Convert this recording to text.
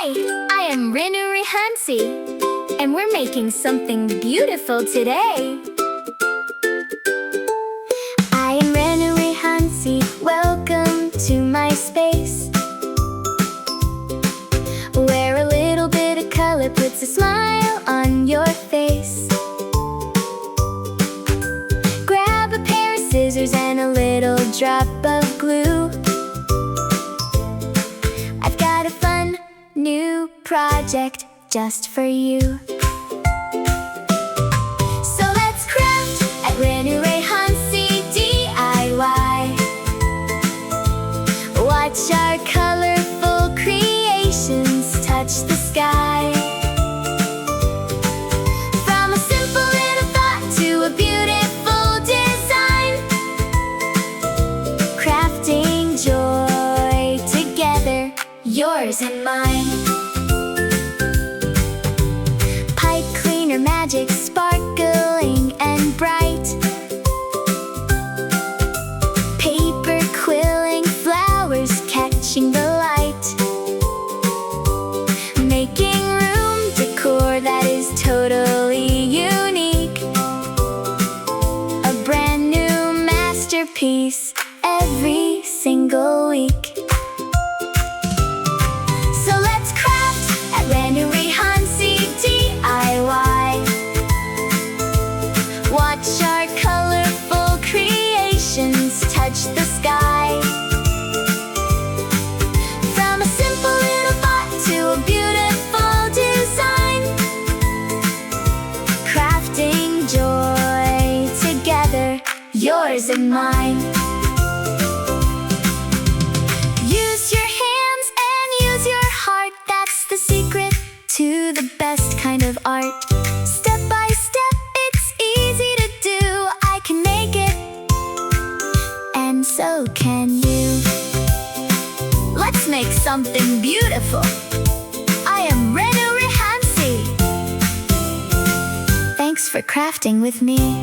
Hi, I am Renu Rehansi, and we're making something beautiful today. I am Renu Rehansi, welcome to my space, where a little bit of color puts a smile on your face. Grab a pair of scissors and a little drop of glue. I've got a fun new project just for you. So let's craft at Renu Rehansi DIY. Watch our colorful creations touch the sky. From a simple little thought to a beautiful design, crafting joy together, yours and mine. Pipe cleaner magic sparkling and bright, paper quilling flowers catching the light, making room decor that is totally unique. A brand new masterpiece every single week. So let's craft at Renu Rehansi DIY. Watch our colorful creations touch the sky. From a simple little thought to a beautiful design, crafting joy together, yours and mine. Use your hands and use your heart, that's the secret to the best kind of art. Step by step, it's easy to do. I can make it, and so can you. Let's make something beautiful. I am Renu Rehansi. Thanks for crafting with me.